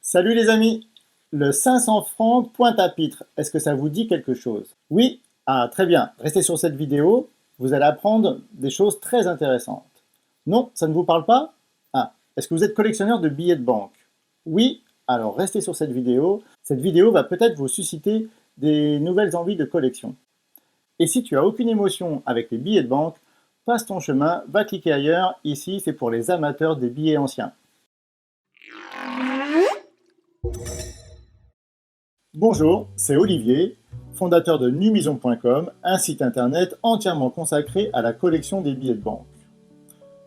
Salut les amis! Le 500 francs Pointe-à-Pitre, est-ce que ça vous dit quelque chose? Oui? Ah, très bien. Restez sur cette vidéo, vous allez apprendre des choses très intéressantes. Non, ça ne vous parle pas? Ah, est-ce que vous êtes collectionneur de billets de banque? Oui? Alors restez sur cette vidéo. Cette vidéo va peut-être vous susciter des nouvelles envies de collection. Et si tu as aucune émotion avec les billets de banque, passe ton chemin, va cliquer ailleurs. Ici, c'est pour les amateurs des billets anciens. Bonjour, c'est Olivier, fondateur de numison.com, un site internet entièrement consacré à la collection des billets de banque.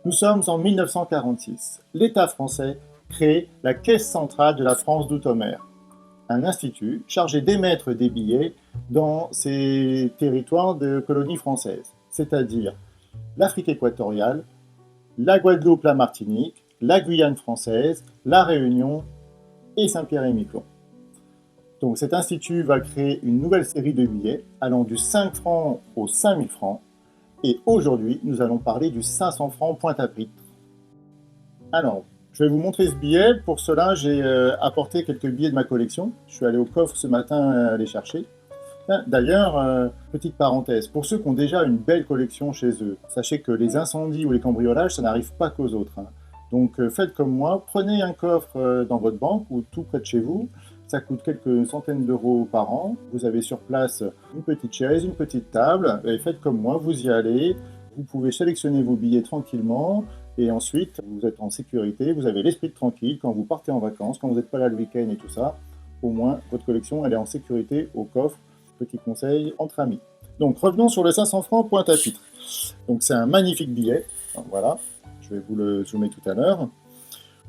Nous sommes en 1946. L'État français crée la Caisse centrale de la France d'outre-mer, un institut chargé d'émettre des billets dans ces territoires de colonies françaises, c'est-à-dire l'Afrique équatoriale, la Guadeloupe, la Martinique, la Guyane française, la Réunion et Saint-Pierre-et-Miquelon. Donc cet institut va créer une nouvelle série de billets allant du 5 francs au 5000 francs. Et aujourd'hui, nous allons parler du 500 francs Pointe-à-Pitre. Alors, je vais vous montrer ce billet. Pour cela, j'ai apporté quelques billets de ma collection. Je suis allé au coffre ce matin les chercher. D'ailleurs, petite parenthèse, pour ceux qui ont déjà une belle collection chez eux, sachez que les incendies ou les cambriolages, ça n'arrive pas qu'aux autres. Donc faites comme moi, prenez un coffre dans votre banque ou tout près de chez vous. Ça coûte quelques centaines d'euros par an. Vous avez sur place une petite chaise, une petite table, et faites comme moi, vous y allez. Vous pouvez sélectionner vos billets tranquillement, et ensuite vous êtes en sécurité, vous avez l'esprit tranquille quand vous partez en vacances, quand vous n'êtes pas là le week-end et tout ça. Au moins, votre collection, elle est en sécurité au coffre. Petit conseil entre amis. Donc revenons sur le 500 francs Pointe-à-Pitre. Donc c'est un magnifique billet. Voilà, je vais vous le zoomer tout à l'heure.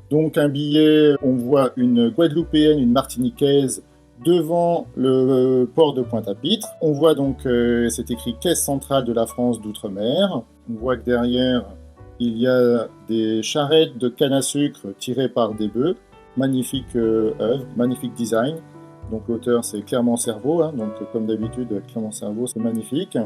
Donc un billet, on voit une Guadeloupéenne, une Martiniquaise devant le port de Pointe-à-Pitre. On voit donc, c'est écrit Caisse centrale de la France d'outre-mer. On voit que derrière, il y a des charrettes de canne à sucre tirées par des bœufs. Magnifique œuvre, magnifique design. Donc l'auteur c'est Clermont Cerveau, donc comme d'habitude Clermont Cerveau c'est magnifique.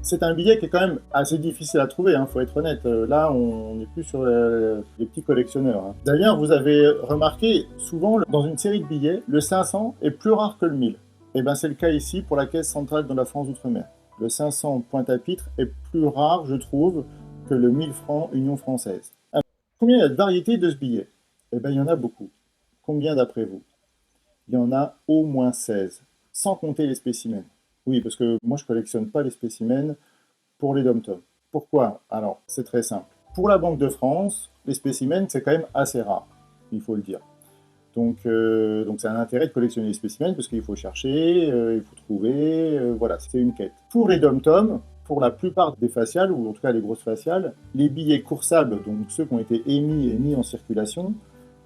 C'est un billet qui est quand même assez difficile à trouver, faut être honnête. Là on n'est plus sur les petits collectionneurs. D'ailleurs vous avez remarqué, souvent dans une série de billets, le 500 est plus rare que le 1000. Et bien c'est le cas ici pour la Caisse centrale de la France d'outre-mer. Le 500 Pointe-à-Pitre est plus rare je trouve que le 1000 francs Union française. Alors, combien il y a de variétés de ce billet? Eh bien il y en a beaucoup. Combien d'après vous? Il y en a au moins 16, sans compter les spécimens. Oui, parce que moi, je ne collectionne pas les spécimens pour les dom-toms. Pourquoi? Alors, c'est très simple. Pour la Banque de France, les spécimens, c'est quand même assez rare, il faut le dire. Donc c'est un intérêt de collectionner les spécimens, parce qu'il faut chercher, il faut trouver, voilà, c'est une quête. Pour les dom-toms, pour la plupart des faciales, ou en tout cas les grosses faciales, les billets coursables, donc ceux qui ont été émis et mis en circulation,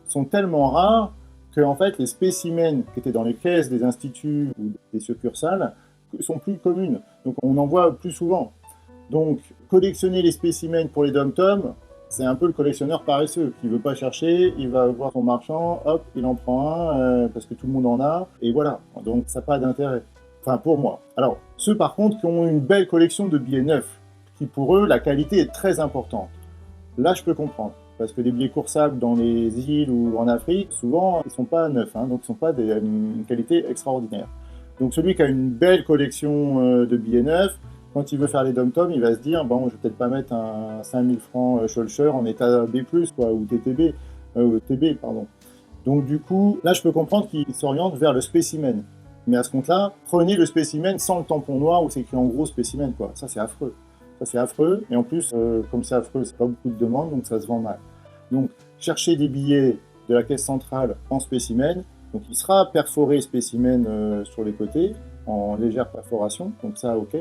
sont tellement rares que en fait, les spécimens qui étaient dans les caisses des instituts ou des succursales sont plus communes. Donc on en voit plus souvent. Donc collectionner les spécimens pour les dom-toms, c'est un peu le collectionneur paresseux qui ne veut pas chercher, il va voir son marchand, hop, il en prend un parce que tout le monde en a, et voilà. Donc ça n'a pas d'intérêt. Enfin pour moi. Alors ceux par contre qui ont une belle collection de billets neufs, qui pour eux la qualité est très importante. Là je peux comprendre. Parce que les billets coursables dans les îles ou en Afrique, souvent, ils ne sont pas neufs, donc ils ne sont pas d'une qualité extraordinaire. Donc celui qui a une belle collection de billets neufs, quand il veut faire les dom-toms, il va se dire, bon, je vais peut-être pas mettre un 5000 francs Schulcher en état B+, ou TTB, TB, pardon. Donc du coup, là, je peux comprendre qu'il s'oriente vers le spécimen. Mais à ce compte-là, prenez le spécimen sans le tampon noir où c'est écrit en gros spécimen, quoi. Ça, c'est affreux. Ça, c'est affreux. Et en plus, comme c'est affreux, c'est pas beaucoup de demandes, donc ça se vend mal. Donc, cherchez des billets de la Caisse centrale en spécimen. Donc, il sera perforé spécimen sur les côtés, en légère perforation. Donc ça, ok.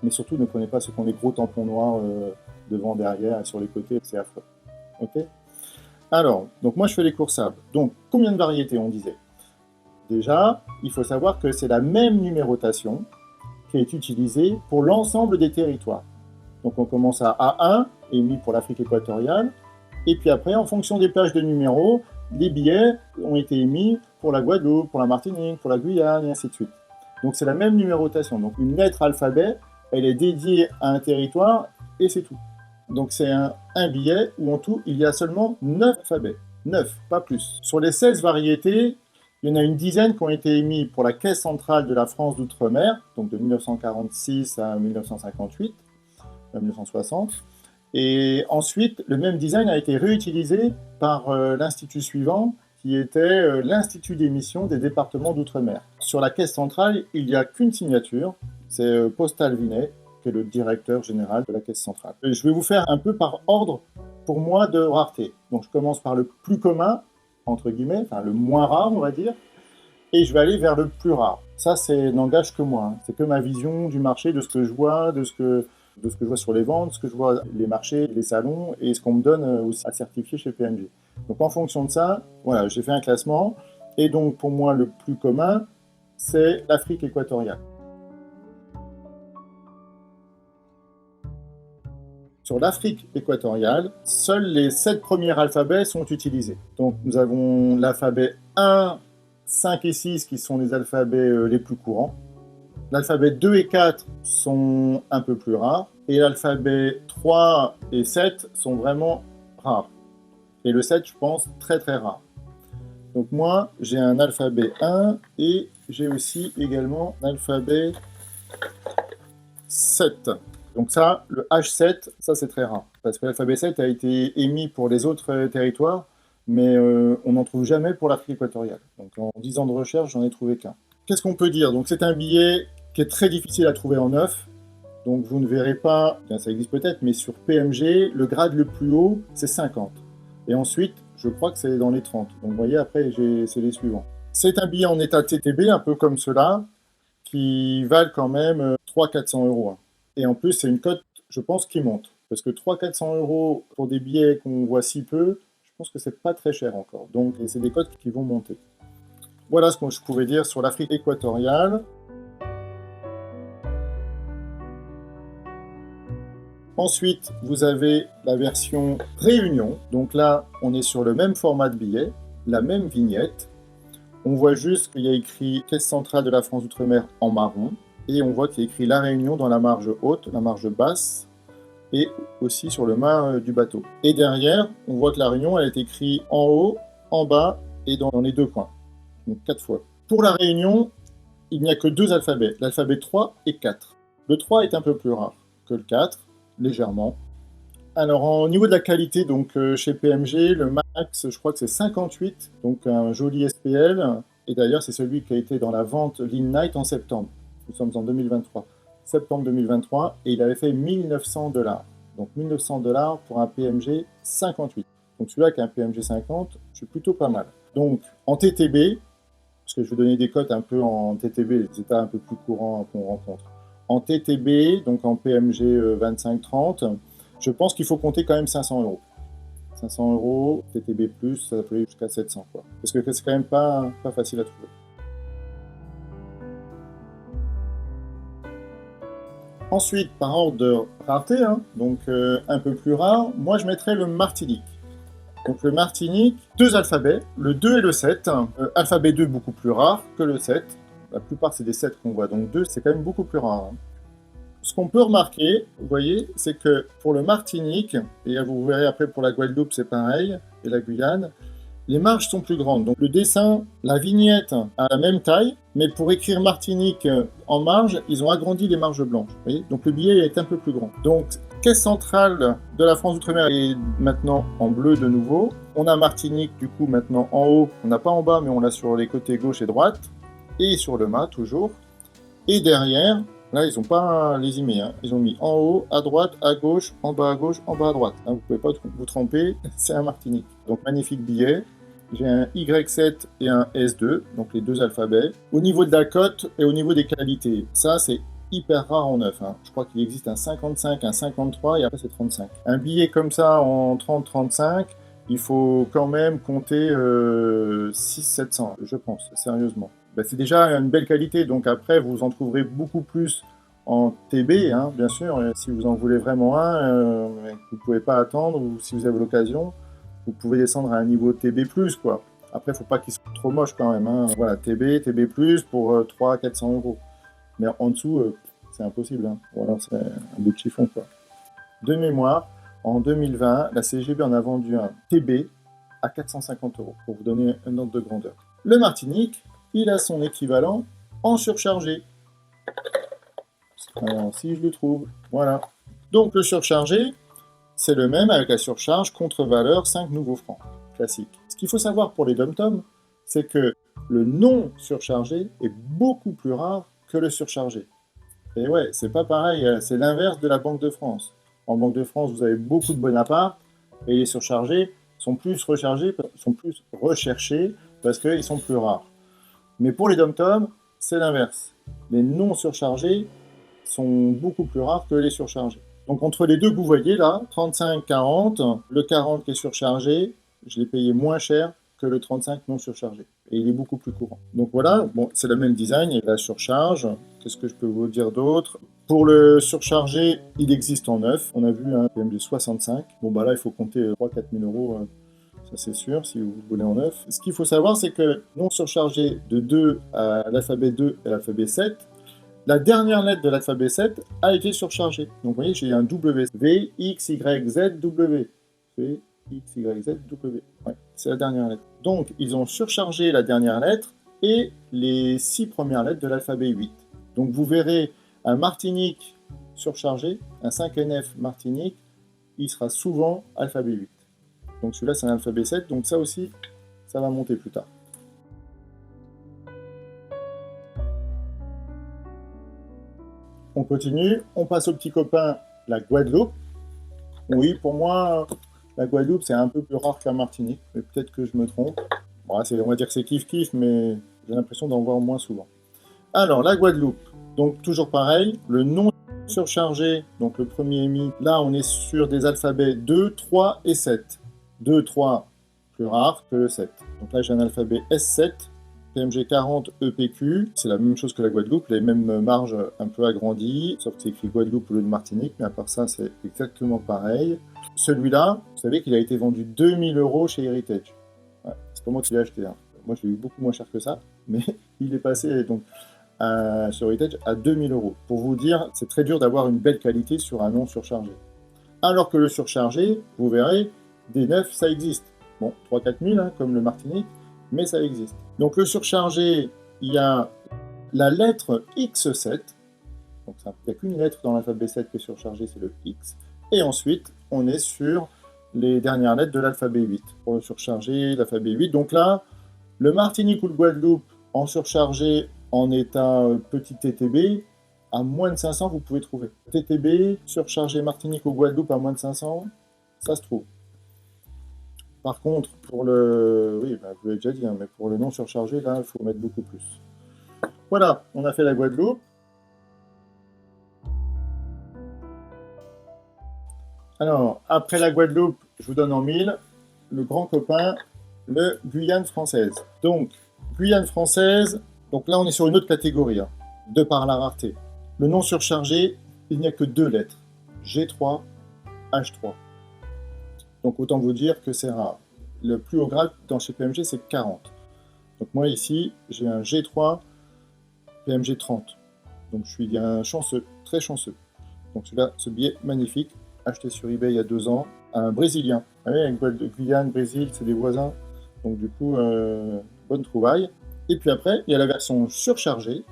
Mais surtout, ne prenez pas ceux qui ont des gros tampons noirs devant, derrière et sur les côtés. C'est affreux. Ok. Alors, donc moi, je fais les coursables. Donc, combien de variétés, on disait? Déjà, il faut savoir que c'est la même numérotation qui est utilisée pour l'ensemble des territoires. Donc, on commence à A1, émis pour l'Afrique équatoriale. Et puis après, en fonction des plages de numéros, les billets ont été émis pour la Guadeloupe, pour la Martinique, pour la Guyane, et ainsi de suite. Donc c'est la même numérotation. Donc une lettre alphabet, elle est dédiée à un territoire, et c'est tout. Donc c'est un billet où en tout, il y a seulement 9 alphabets. 9, pas plus. Sur les 16 variétés, Il y en a une dizaine qui ont été émis pour la Caisse centrale de la France d'outre-mer, donc de 1946 à 1958, 1960. Et ensuite, le même design a été réutilisé par l'institut suivant, qui était l'Institut d'émission des départements d'outre-mer. Sur la Caisse centrale, il n'y a qu'une signature, c'est Postal Vinet, qui est le directeur général de la Caisse centrale. Et je vais vous faire un peu par ordre, pour moi, de rareté. Donc je commence par le plus commun, entre guillemets, enfin le moins rare, on va dire, et je vais aller vers le plus rare. Ça, c'est n'engage que moi, hein. C'est que ma vision du marché, de ce que je vois, de ce que je vois sur les ventes, ce que je vois les marchés, les salons, et ce qu'on me donne aussi à certifier chez PMG. Donc en fonction de ça, voilà, j'ai fait un classement, et donc pour moi, le plus commun, c'est l'Afrique équatoriale. Sur l'Afrique équatoriale, seuls les 7 premiers alphabets sont utilisés. Donc nous avons l'alphabet 1, 5 et 6 qui sont les alphabets les plus courants. L'alphabet 2 et 4 sont un peu plus rares. Et l'alphabet 3 et 7 sont vraiment rares. Et le 7, je pense, très très rare. Donc moi, j'ai un alphabet 1 et j'ai aussi également un alphabet 7. Donc ça, le H7, ça c'est très rare. Parce que l'alphabet 7 a été émis pour les autres territoires, mais on n'en trouve jamais pour l'Afrique équatoriale. Donc en 10 ans de recherche, j'en ai trouvé qu'un. Qu'est-ce qu'on peut dire? Donc c'est un billet qui est très difficile à trouver en neuf. Donc vous ne verrez pas, bien, ça existe peut-être, mais sur PMG, le grade le plus haut, c'est 50. Et ensuite, je crois que c'est dans les 30. Donc vous voyez, après, c'est les suivants. C'est un billet en état TTB, un peu comme cela, qui valent quand même 300-400 euros. Hein. Et en plus, c'est une cote, je pense, qui monte. Parce que 300-400 euros pour des billets qu'on voit si peu, je pense que c'est pas très cher encore. Donc, c'est des cotes qui vont monter. Voilà ce que je pouvais dire sur l'Afrique équatoriale. Ensuite, vous avez la version Réunion. Donc là, on est sur le même format de billet, la même vignette. On voit juste qu'il y a écrit Caisse centrale de la France d'outre-mer en marron. Et on voit qu'il y a écrit La Réunion dans la marge haute, la marge basse, et aussi sur le mât du bateau. Et derrière, on voit que La Réunion, elle est écrite en haut, en bas et dans les deux coins. Donc 4 fois. Pour La Réunion, il n'y a que 2 alphabets, l'alphabet 3 et 4. Le 3 est un peu plus rare que le 4, légèrement. Alors, au niveau de la qualité, donc chez PMG, le max, je crois que c'est 58, donc un joli SPL. Et d'ailleurs, c'est celui qui a été dans la vente Lean Night en septembre. Nous sommes en 2023. Septembre 2023, et il avait fait 1900 $. Donc 1900 $ pour un PMG 58. Donc celui-là qui est un PMG 50, je suis plutôt pas mal. Donc en TTB, parce que je vais donner des cotes un peu en TTB, les états un peu plus courants qu'on rencontre. En TTB, donc en PMG 25-30, je pense qu'il faut compter quand même 500 euros. 500 euros, TTB+, ça peut aller jusqu'à 700, quoi. Parce que c'est quand même pas facile à trouver. Ensuite, par ordre de rareté, hein, donc un peu plus rare, moi je mettrais le Martinique. Donc le Martinique, 2 alphabets, le 2 et le 7. Alphabet 2 beaucoup plus rare que le 7. La plupart c'est des 7 qu'on voit, donc 2 c'est quand même beaucoup plus rare. Hein. Ce qu'on peut remarquer, vous voyez, c'est que pour le Martinique, et vous verrez après pour la Guadeloupe c'est pareil, et la Guyane, les marges sont plus grandes. Donc le dessin, la vignette a la même taille, mais pour écrire Martinique en marge, ils ont agrandi les marges blanches. Vous voyez, donc le billet est un peu plus grand. Donc Caisse centrale de la France d'outre-mer est maintenant en bleu de nouveau. On a Martinique du coup maintenant en haut. On n'a pas en bas, mais on l'a sur les côtés gauche et droite. Et sur le mât toujours. Et derrière, là ils n'ont pas lésumé. Hein. Ils ont mis en haut, à droite, à gauche, en bas à gauche, en bas à droite. Hein, vous ne pouvez pas vous tromper, c'est un Martinique. Donc magnifique billet. J'ai un Y7 et un S2, donc les 2 alphabets. Au niveau de la cote et au niveau des qualités, ça c'est hyper rare en neuf. Hein. Je crois qu'il existe un 55, un 53 et après c'est 35. Un billet comme ça en 30-35, il faut quand même compter 600-700, je pense, sérieusement. Ben, c'est déjà une belle qualité, donc après vous en trouverez beaucoup plus en TB, hein, bien sûr. Et si vous en voulez vraiment un, vous ne pouvez pas attendre, ou si vous avez l'occasion, vous pouvez descendre à un niveau TB+, quoi. Après, il ne faut pas qu'il soit trop moche quand même. Hein. Voilà, TB+, pour 300-400 euros. Mais en dessous, c'est impossible. Hein. Ou alors c'est un bout de chiffon, quoi. De mémoire, en 2020, la CGB en a vendu un TB à 450 euros, pour vous donner un ordre de grandeur. Le Martinique, il a son équivalent en surchargé. Alors, si je le trouve, voilà. Donc le surchargé, c'est le même avec la surcharge contre-valeur 5 nouveaux francs, classique. Ce qu'il faut savoir pour les dom-toms, c'est que le non surchargé est beaucoup plus rare que le surchargé. Et ouais, c'est pas pareil, c'est l'inverse de la Banque de France. En Banque de France, vous avez beaucoup de Bonaparte, et les surchargés sont plus recherchés parce qu'ils sont plus rares. Mais pour les dom-toms, c'est l'inverse. Les non surchargés sont beaucoup plus rares que les surchargés. Donc entre les deux que vous voyez là, 35-40, le 40 qui est surchargé, je l'ai payé moins cher que le 35 non surchargé. Et il est beaucoup plus courant. Donc voilà, bon, c'est le même design et la surcharge. Qu'est-ce que je peux vous dire d'autre? Pour le surchargé, il existe en neuf. On a vu un PMG 65. Bon bah là, il faut compter 3-4 000 euros. Ça c'est sûr, si vous voulez en neuf. Ce qu'il faut savoir, c'est que non surchargé de 2 à l'alphabet 2 et l'alphabet 7, la dernière lettre de l'alphabet 7 a été surchargée. Donc vous voyez, j'ai un W. V, X, Y, Z, W. V, X, Y, Z, W. Ouais, c'est la dernière lettre. Donc ils ont surchargé la dernière lettre et les 6 premières lettres de l'alphabet 8. Donc vous verrez un Martinique surchargé, un 5NF Martinique, il sera souvent alphabet 8. Donc celui-là c'est un alphabet 7, donc ça aussi, ça va monter plus tard. On continue, on passe au petit copain, la Guadeloupe. Oui, pour moi, la Guadeloupe, c'est un peu plus rare que la Martinique, mais peut-être que je me trompe. Bon, on va dire que c'est kiff-kiff, mais j'ai l'impression d'en voir moins souvent. Alors, la Guadeloupe, donc toujours pareil, le non surchargé, donc le premier émis, là, on est sur des alphabets 2, 3 et 7. 2, 3, plus rare que le 7. Donc là, j'ai un alphabet S7, PMG 40 EPQ, c'est la même chose que la Guadeloupe, les mêmes marges un peu agrandies, sauf que c'est écrit Guadeloupe au lieu de Martinique, mais à part ça, c'est exactement pareil. Celui-là, vous savez qu'il a été vendu 2000 € chez Heritage. Ouais, c'est pas moi qui l'ai acheté, hein. Moi, je l'ai eu beaucoup moins cher que ça, mais il est passé donc sur Heritage à 2000 €. Pour vous dire, c'est très dur d'avoir une belle qualité sur un non surchargé. Alors que le surchargé, vous verrez, des neufs, ça existe. Bon, 3-4 000, hein, comme le Martinique, mais ça existe. Donc le surchargé, il y a la lettre X7, donc il n'y a qu'une lettre dans l'alphabet 7 qui est surchargée, c'est le X, et ensuite on est sur les dernières lettres de l'alphabet 8, pour le surchargé, l'alphabet 8. Donc là, le Martinique ou le Guadeloupe en surchargé en état petit TTB, à moins de 500, vous pouvez trouver. TTB, surchargé Martinique ou Guadeloupe à moins de 500, ça se trouve. Par contre, pour le... Oui, bah, je l'ai déjà dit, hein, mais pour le non surchargé, là, il faut mettre beaucoup plus. Voilà, on a fait la Guadeloupe. Alors, après la Guadeloupe, je vous donne en mille, le grand copain, le Guyane française. Donc, Guyane française, donc là, on est sur une autre catégorie, hein, de par la rareté. Le non surchargé, il n'y a que 2 lettres, G3, H3. Donc autant vous dire que c'est rare. Le plus haut grade dans chez PMG, c'est 40. Donc moi ici, j'ai un G3 PMG 30. Donc je suis un chanceux, très chanceux. Donc celui-là, ce billet magnifique, acheté sur eBay il y a 2 ans, un Brésilien. Vous voyez, Guyane, Brésil, c'est des voisins. Donc du coup, bonne trouvaille. Et puis après, il y a la version surchargée.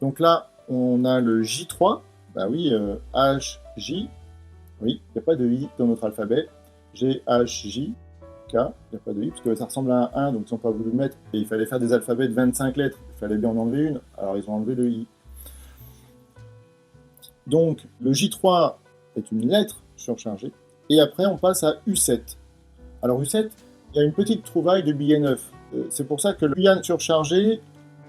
Donc là, on a le J3. Bah oui, HJ. Oui, il n'y a pas de I dans notre alphabet. G, H, J, K, il n'y a pas de I, parce que ça ressemble à un 1, donc ils n'ont pas voulu le mettre, et il fallait faire des alphabets de 25 lettres, il fallait bien en enlever une, alors ils ont enlevé le I. Donc le J3 est une lettre surchargée, et après on passe à U7. Alors U7, il y a une petite trouvaille de billets neufs, c'est pour ça que le Guyane surchargé,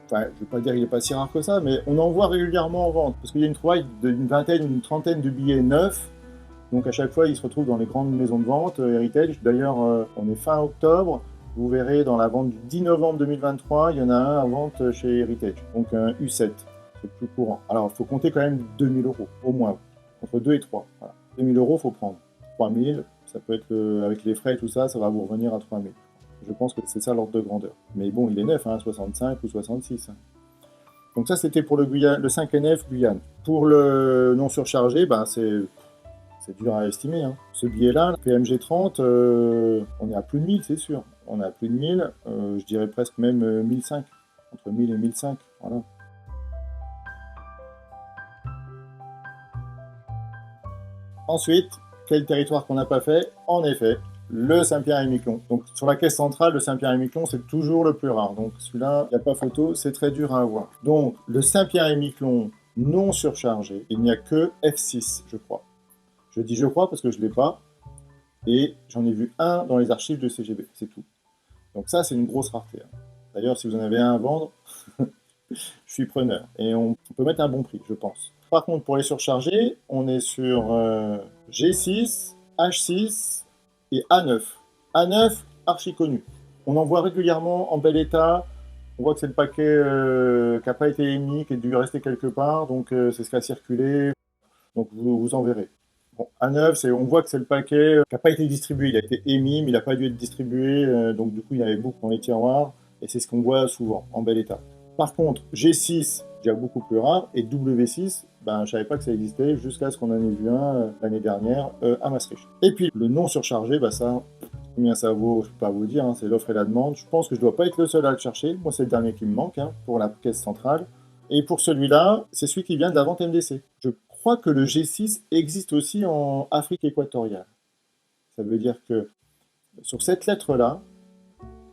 enfin je ne vais pas dire qu'il n'est pas si rare que ça, mais on en voit régulièrement en vente, parce qu'il y a une trouvaille d'une vingtaine, une trentaine de billets neufs. Donc à chaque fois, ils se retrouvent dans les grandes maisons de vente, Heritage. D'ailleurs, on est fin octobre. Vous verrez, dans la vente du 10 novembre 2023, il y en a un à vente chez Heritage. Donc un U7, c'est plus courant. Alors, il faut compter quand même 2000 €, au moins, entre 2 et 3. Voilà. 2000 €, il faut prendre. 3000, ça peut être, avec les frais et tout ça, ça va vous revenir à 3000. Je pense que c'est ça l'ordre de grandeur. Mais bon, il est neuf, hein, 65 ou 66. Hein. Donc ça, c'était pour le 5NF Guyane. Pour le non surchargé, ben, c'est dur à estimer. Hein. Ce billet-là, PMG 30, on est à plus de 1000, c'est sûr. on a plus de 1000, je dirais presque même 1005, entre 1000 et 1005, voilà. Ensuite, quel territoire qu'on n'a pas fait? En effet, le Saint-Pierre-et-Miquelon. Donc sur la caisse centrale, le Saint-Pierre-et-Miquelon, c'est toujours le plus rare. Donc celui-là, il n'y a pas photo, c'est très dur à avoir. Donc le Saint-Pierre-et-Miquelon non surchargé, il n'y a que F6, je crois. Je dis je crois parce que je ne l'ai pas. Et j'en ai vu un dans les archives de CGB, c'est tout. Donc ça, c'est une grosse rareté. D'ailleurs, si vous en avez un à vendre, je suis preneur. Et on peut mettre un bon prix, je pense. Par contre, pour les surcharger, on est sur G6, H6 et A9. A9, archi connu. On en voit régulièrement en bel état. On voit que c'est le paquet qui n'a pas été émis, qui a dû rester quelque part. Donc c'est ce qui a circulé. Donc vous en verrez. Bon, A9, on voit que c'est le paquet qui n'a pas été distribué. Il a été émis, mais il n'a pas dû être distribué. Donc du coup, il y en avait beaucoup dans les tiroirs. Et c'est ce qu'on voit souvent, en bel état. Par contre, G6, déjà beaucoup plus rare, et W6, je ne savais pas que ça existait jusqu'à ce qu'on en ait vu un l'année dernière à Maastricht. Et puis le non surchargé, ça, combien ça vaut, je ne peux pas vous dire, c'est l'offre et la demande. Je pense que je ne dois pas être le seul à le chercher. Moi, c'est le dernier qui me manque pour la caisse centrale. Et pour celui-là, c'est celui qui vient de la vente MDC. Je crois que le G6 existe aussi en Afrique équatoriale. Ça veut dire que sur cette lettre-là,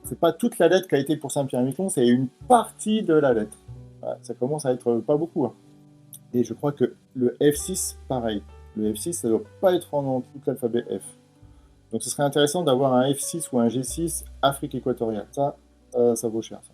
c'est pas toute la lettre qui a été pour Saint-Pierre-et-Miquelon, c'est une partie de la lettre. Voilà, ça commence à être pas beaucoup. Et je crois que le F6, pareil. Le F6, ça ne doit pas être en tout l'alphabet F. Donc ce serait intéressant d'avoir un F6 ou un G6 Afrique équatoriale. Ça vaut cher. Ça.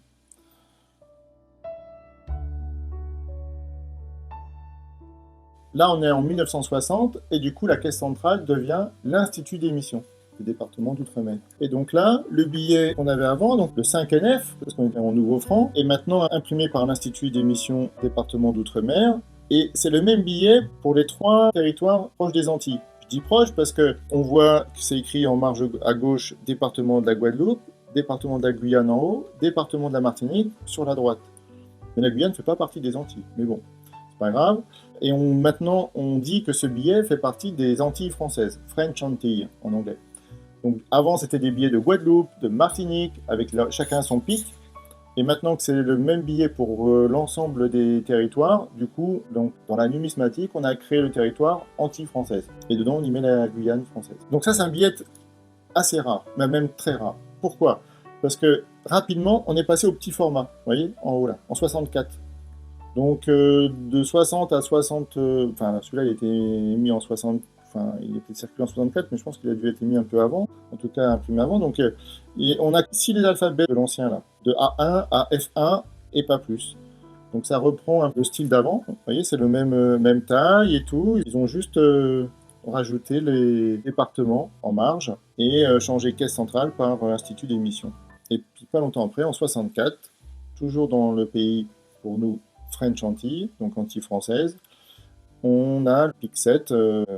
Là, on est en 1960 et du coup, la caisse centrale devient l'Institut d'émission du département d'Outre-mer. Et donc là, le billet qu'on avait avant, donc le 5NF, parce qu'on était en nouveau franc, est maintenant imprimé par l'Institut d'émission département d'Outre-mer. Et c'est le même billet pour les 3 territoires proches des Antilles. Je dis proche parce qu'on voit que c'est écrit en marge à gauche département de la Guadeloupe, département de la Guyane en haut, département de la Martinique sur la droite. Mais la Guyane ne fait pas partie des Antilles. Mais bon, c'est pas grave. Et maintenant, on dit que ce billet fait partie des Antilles françaises, French Antilles en anglais. Donc avant, c'était des billets de Guadeloupe, de Martinique, avec chacun son pic. Et maintenant que c'est le même billet pour l'ensemble des territoires, du coup, donc, dans la numismatique, on a créé le territoire Antilles françaises. Et dedans, on y met la Guyane française. Donc ça, c'est un billet assez rare, mais même très rare. Pourquoi? Parce que rapidement, on est passé au petit format, vous voyez, en haut là, en 64. Donc de 60 à 60, enfin celui-là il a été mis en 60, enfin il était circulé en 64, mais je pense qu'il a dû être mis un peu avant, en tout cas imprimé avant. Donc on a ici les alphabets de l'ancien là, de A1 à F1 et pas plus. Donc ça reprend un peu le style d'avant. Vous voyez, c'est le même taille et tout. Ils ont juste rajouté les départements en marge et changé caisse centrale par institut d'émission. Et puis pas longtemps après, en 64, toujours dans le pays pour nous French Antilles, donc Antilles françaises, on a le PIC 7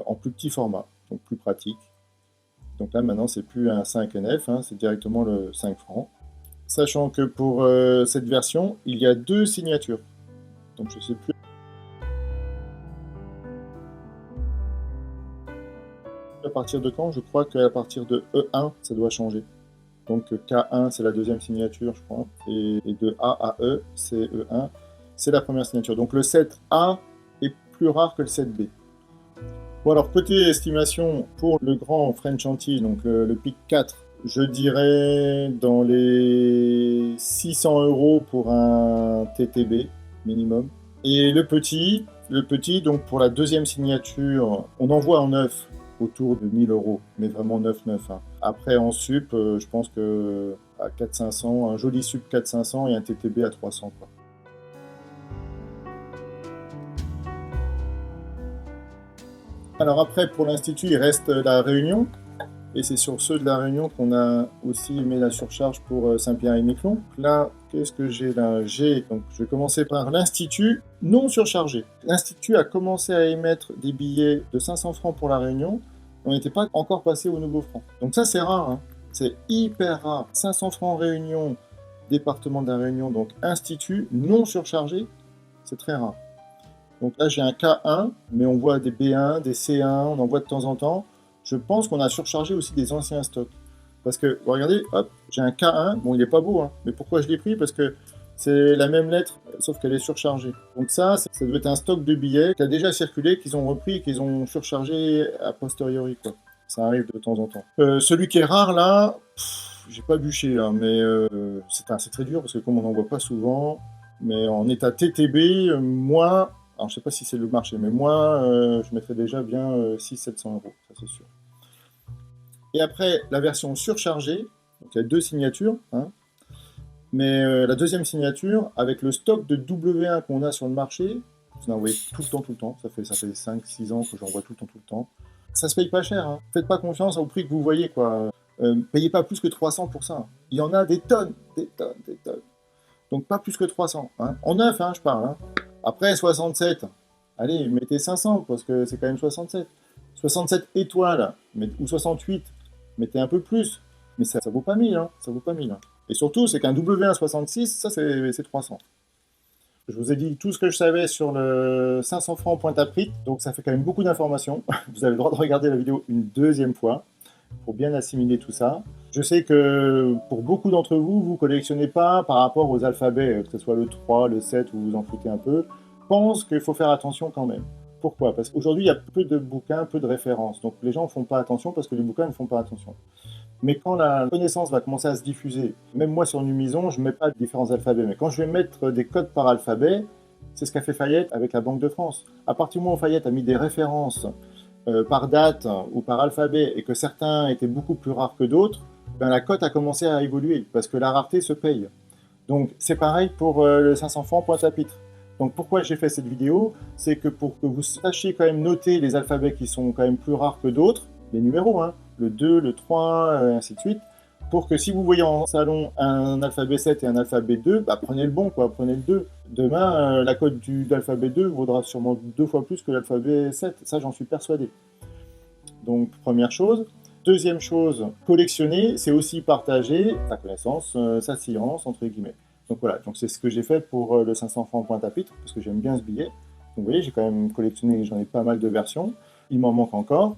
en plus petit format, donc plus pratique. Donc là maintenant c'est plus un 5NF, c'est directement le 5 francs. Sachant que pour cette version, il y a 2 signatures. Donc je sais plus. À partir de quand? Je crois qu'à partir de E1, ça doit changer. Donc K1, c'est la deuxième signature, je crois. Et de A à E, c'est E1. C'est la première signature. Donc le 7A est plus rare que le 7B. Bon alors, côté estimation, pour le grand French Antilles, donc le PIC 4, je dirais dans les 600 € pour un TTB minimum. Et le petit, donc pour la deuxième signature, on envoie en neuf autour de 1000 €, mais vraiment neuf. Après en sup, je pense que à 400-500, un joli sup 400-500 et un TTB à 300 quoi. Alors après, pour l'Institut, il reste la Réunion. Et c'est sur ceux de la Réunion qu'on a aussi mis la surcharge pour Saint-Pierre-et-Miquelon. Là, qu'est-ce que j'ai là? Donc, je vais commencer par l'Institut non surchargé. L'Institut a commencé à émettre des billets de 500 francs pour la Réunion. On n'était pas encore passé au nouveau franc. Donc ça, c'est rare. C'est hyper rare. 500 francs Réunion, département de la Réunion, donc Institut non surchargé, c'est très rare. Donc là, j'ai un K1, mais on voit des B1, des C1, on en voit de temps en temps. Je pense qu'on a surchargé aussi des anciens stocks. Parce que, regardez, hop, j'ai un K1, bon il est pas beau, hein, mais pourquoi je l'ai pris? Parce que c'est la même lettre, sauf qu'elle est surchargée. Donc ça doit être un stock de billets qui a déjà circulé, qu'ils ont repris et qu'ils ont surchargé a posteriori, quoi. Ça arrive de temps en temps. Celui qui est rare, là, j'ai pas bûché, là, mais c'est très dur, parce que comme on n'en voit pas souvent, mais en état TTB, moi, alors je sais pas si c'est le marché, mais moi, je mettrais déjà bien 600-700 euros, ça c'est sûr. Et après, la version surchargée, donc il y a 2 signatures, hein, mais la deuxième signature, avec le stock de W1 qu'on a sur le marché, vous en voyez tout le temps, ça fait 5-6 ans que j'en vois tout le temps, ça se paye pas cher, hein. Faites pas confiance au prix que vous voyez, quoi. Payez pas plus que 300 pour ça. Il y en a des tonnes, des tonnes, des tonnes. Donc pas plus que 300, hein. En neuf, hein, je parle, hein. Après, 67, allez, mettez 500, parce que c'est quand même 67. 67 étoiles, ou 68, mettez un peu plus, mais ça vaut pas 1000, hein, ça vaut pas 1000. Hein. Et surtout, c'est qu'un W166, ça c'est 300. Je vous ai dit tout ce que je savais sur le 500 francs Pointe-à-Pitre, donc ça fait quand même beaucoup d'informations. Vous avez le droit de regarder la vidéo une deuxième fois pour bien assimiler tout ça. Je sais que pour beaucoup d'entre vous, vous ne collectionnez pas par rapport aux alphabets, que ce soit le 3, le 7, ou vous en foutez un peu. Je pense qu'il faut faire attention quand même. Pourquoi? Parce qu'aujourd'hui, il y a peu de bouquins, peu de références. Donc les gens ne font pas attention parce que les bouquins ne font pas attention. Mais quand la connaissance va commencer à se diffuser, même moi sur Numison, je ne mets pas de différents alphabets, mais quand je vais mettre des codes par alphabet, c'est ce qu'a fait Fayette avec la Banque de France. À partir du moment où Fayette a mis des références par date ou par alphabet et que certains étaient beaucoup plus rares que d'autres, ben la cote a commencé à évoluer parce que la rareté se paye. Donc c'est pareil pour le 500 francs Pointe-à-Pitre. Donc pourquoi j'ai fait cette vidéo? C'est que pour que vous sachiez quand même noter les alphabets qui sont quand même plus rares que d'autres, les numéros, hein, le 2, le 3, et ainsi de suite, pour que si vous voyez en salon un alphabet 7 et un alphabet 2, bah prenez le bon, quoi, prenez le 2. Demain, la cote de l'alphabet 2 vaudra sûrement 2 fois plus que l'alphabet 7, ça j'en suis persuadé. Donc première chose. Deuxième chose, collectionner, c'est aussi partager sa connaissance, sa science, entre guillemets. Donc voilà, donc c'est ce que j'ai fait pour le 500 francs Pointe-à-Pitre, parce que j'aime bien ce billet. Donc vous voyez, j'ai quand même collectionné, j'en ai pas mal de versions, il m'en manque encore.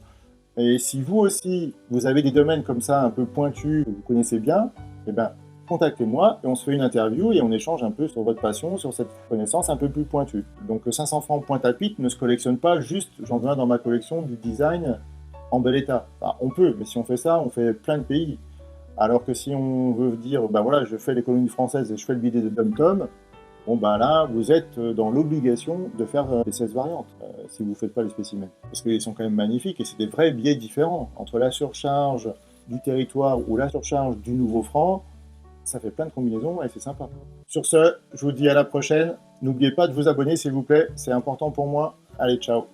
Et si vous aussi, vous avez des domaines comme ça, un peu pointus, que vous connaissez bien, eh ben, contactez-moi et on se fait une interview et on échange un peu sur votre passion, sur cette connaissance un peu plus pointue. Donc le 500 francs Pointe-à-Pitre ne se collectionne pas juste, j'en veux un dans ma collection, du design en bel état. Enfin, on peut, mais si on fait ça, on fait plein de pays. Alors que si on veut dire, ben voilà, je fais les colonies françaises et je fais le bidet de Dom-Tom, bon ben là, vous êtes dans l'obligation de faire les 16 variantes, si vous ne faites pas les spécimens. Parce qu'ils sont quand même magnifiques et c'est des vrais billets différents. Entre la surcharge du territoire ou la surcharge du nouveau franc, ça fait plein de combinaisons et c'est sympa. Sur ce, je vous dis à la prochaine. N'oubliez pas de vous abonner s'il vous plaît, c'est important pour moi. Allez, ciao!